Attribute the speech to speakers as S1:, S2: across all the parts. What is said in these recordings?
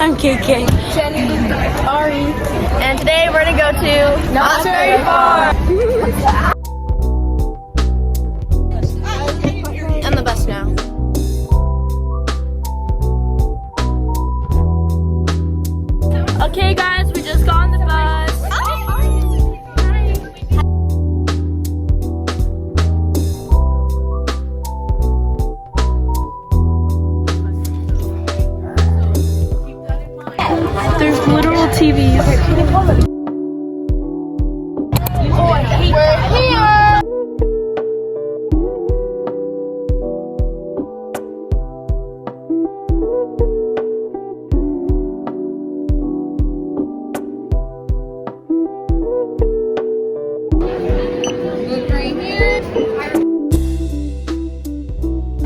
S1: I'm KK.
S2: Jenny, Ari,
S3: And today we're gonna go to
S2: Not Very Far.
S3: On the bus now. Okay, guys, we just got on the bus.
S1: There's literal TVs.
S2: We're here.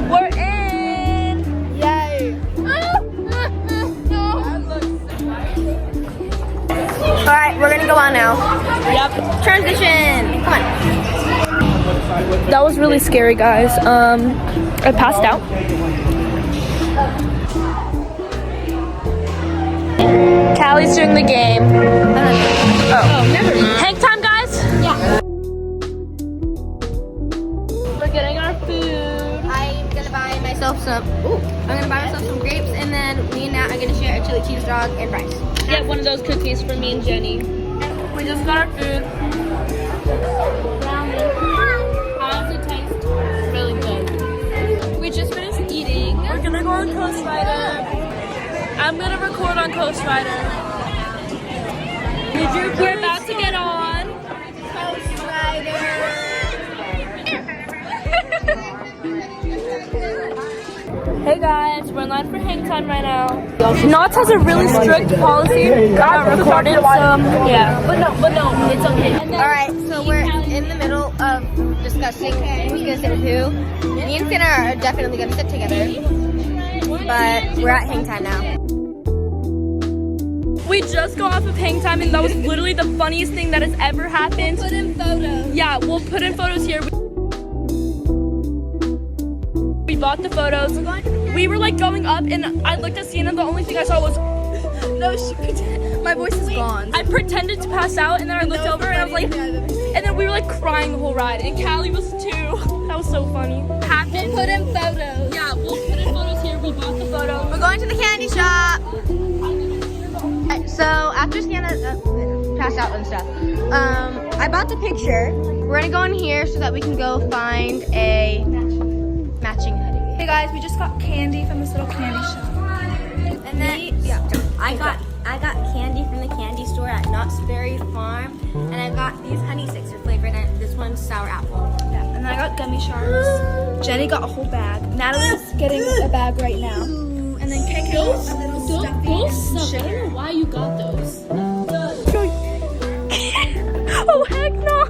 S3: We're in.
S2: Yay.
S3: All right, we're gonna go on now.
S1: Yep.
S3: Transition. Come on.
S1: That was really scary, guys. I passed out. Callie's doing the game. Oh, never mind. Hang time, guys.
S3: Yeah.
S1: We're getting our food.
S3: I'm gonna buy myself some. I'm gonna buy myself some grapes, and then me and Nat are gonna share a chili cheese dog and fries.
S1: Get one of those cookies for me and Jenny. We just got our food. How does it taste? Really good. We just finished eating. We're gonna go on Coast Rider. I'm gonna record on Coast Rider. We're about to get on.
S3: Coast Rider.
S1: Hey guys, we're in line for hang time right now. Knott's has a really strict policy about recording, so yeah. But no, it's okay.
S3: All right, so we're in the middle of discussing who's gonna sit with who. Me and Finn are definitely gonna sit together, but we're at hang time now.
S1: We just got off of hang time, and that was literally the funniest thing that has ever happened.
S2: Put in photos.
S1: Yeah, we'll put in photos here. We bought the photos. We were like going up, and I looked at Sienna. The only thing I saw was
S2: No, my voice is gone.
S1: I pretended to pass out, and then I looked over, and I was like, and then we were like crying the whole ride, and Callie was too. That was so funny. Happened.
S2: Put in photos.
S1: Yeah, we'll put in photos here. We bought the photos.
S3: We're going to the candy shop. So after Sienna passed out and stuff, I bought the picture. We're gonna go in here so that we can go find a matching hoodie.
S2: Hey guys, we just got candy from this little candy shop.
S3: And then I got candy from the candy store at Knott's Berry Farm, and I got these honey sixer flavor, and this one's sour apple.
S2: Yeah, and then I got gummy sharks. Jenny got a whole bag. Natalie's getting a bag right now. And then KK got a little stuffy and
S1: I
S2: sugar.
S1: don't know why you got those. Oh heck no!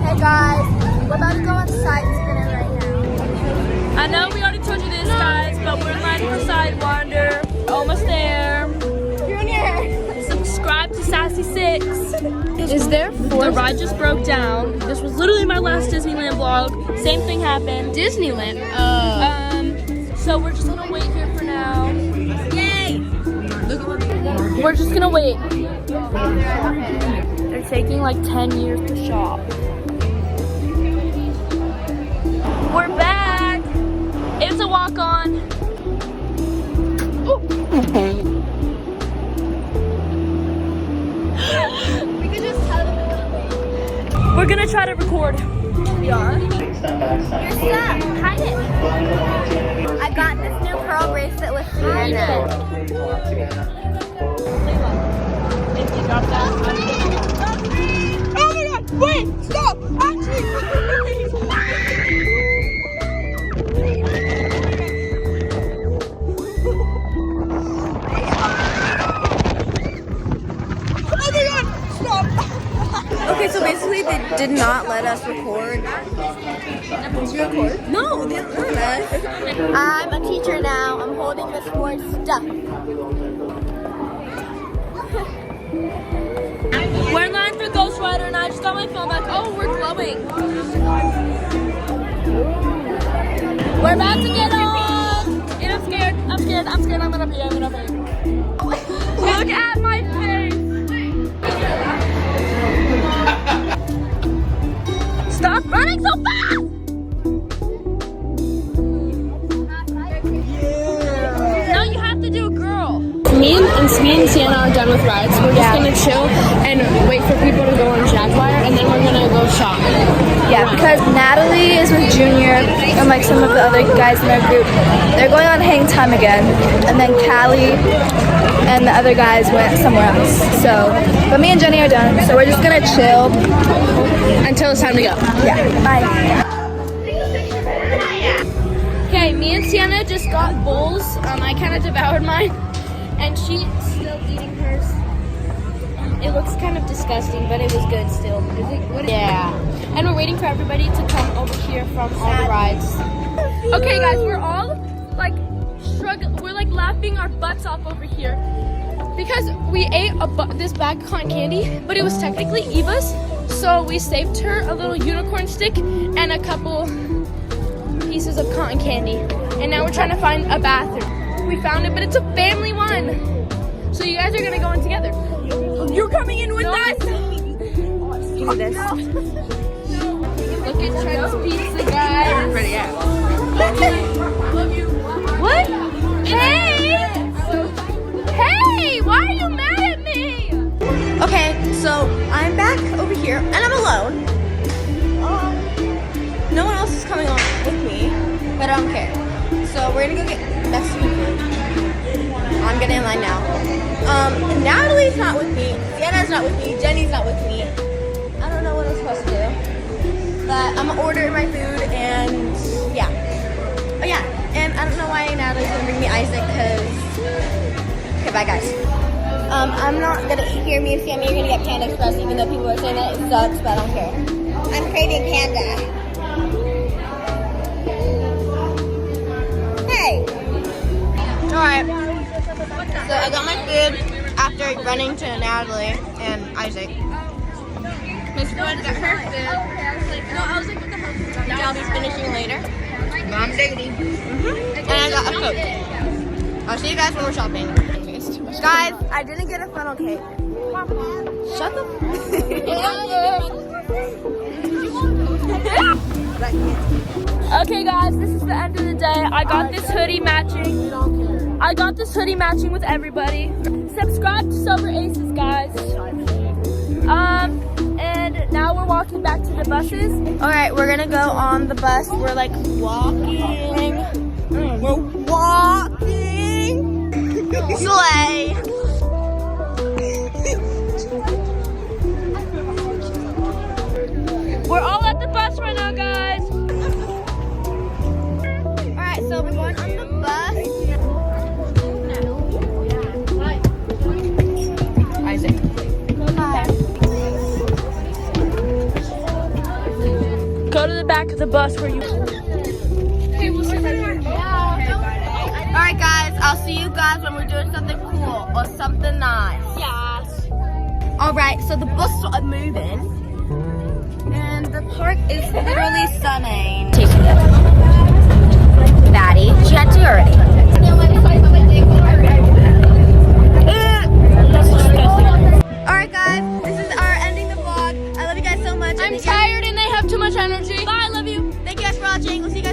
S2: Hey guys, we're about to go on side spinner right now.
S1: I know we already told you this, guys, but we're in line for Sidewander. Almost there.
S2: Junior!
S1: Subscribe to Sassy 6.
S2: Is there
S1: The ride just broke down. This was literally my last Disneyland vlog. Same thing happened.
S2: Disneyland?
S1: So we're just gonna wait here for now.
S3: Yay!
S1: We're just gonna wait. They're taking like 10 years to shop. We're back. It's a walk-on.
S2: We could just tell them
S1: We're gonna try to record.
S2: we are.
S3: Your stuff. Hide it. I got this new pearl bracelet with Sienna.
S2: Oh my god! Wait! Stop! Actually!
S3: Okay, so basically they did not let us record. Did you record? No, they didn't let us. I'm a teacher now. I'm holding the sports stuff.
S1: We're in line for Ghost Rider, and I just got my phone back. Oh, we're glowing. We're about to get on. And I'm scared. I'm gonna pee. me and Sienna are done with rides. We're just gonna chill and wait for people to go on Jaguar, and then we're gonna go shop.
S2: Yeah, because Natalie is with Junior and like some of the other guys in our group. They're going on hang time again, and then Callie and the other guys went somewhere else. So, but me and Jenny are done, so we're just gonna chill
S1: Until it's time to go.
S2: Yeah, bye.
S1: Okay, me and Sienna just got bowls. I kind of devoured mine, and she's still eating hers. It looks kind of disgusting, but it was good still. Yeah. And we're waiting for everybody to come over here from all the rides. Okay, guys, we're all like struggling. We're like laughing our butts off over here because we ate this bag of cotton candy, but it was technically Eva's. So we saved her a little unicorn stick and a couple pieces of cotton candy. And now we're trying to find a bathroom. We found it, but it's a family one. So you guys are gonna go in together. You're coming in with us?
S2: Give me this.
S1: Look at Trent's pizza, guys. What? Hey! Hey! Why are you mad at me?
S3: Okay, so I'm back over here and I'm alone. No one else is coming on with me, but I don't care. So we're gonna go get Mexican food. I'm getting in line now. Natalie's not with me. Sienna's not with me. Jenny's not with me. I don't know what I'm supposed to do, but I'm gonna order my food and yeah. Oh yeah, and I don't know why Natalie's gonna bring me Isaac because. Okay, bye guys. I'm not gonna eat here. Me and Sammy are gonna get Panda Express, even though people are saying that it sucks, but I don't care. I'm craving Panda. Hey. All right. So I got my food after running to Natalie and Isaac. Miss Wood got her food. No, I was like, what the hell? I'll be finishing later. Mom diggity. And I got a Coke. I'll see you guys when we're shopping. Guys, I didn't get a funnel cake. Shut the
S1: Okay, guys, this is the end of the day. I got this hoodie matching. I got this hoodie matching with everybody. Subscribe to Sober Aces, guys. And now we're walking back to the buses.
S3: All right, we're gonna go on the bus. We're like walking. We're walking. Slay.
S1: We're all at the bus right now, guys.
S3: All right, so we're going on the bus. Isaac. Hi.
S1: Go to the back of the bus where you.
S3: All right, guys. I'll see you guys when we're doing something cool or something nice.
S1: Yes.
S3: All right, so the bus are moving, and the park is literally stunning. Taking it. Batty, she had two already. All right, guys. This is our ending the vlog. I love you guys so much.
S1: I'm tired and they have too much energy. Bye, I love you.
S3: Thank you guys for watching. We'll see you guys.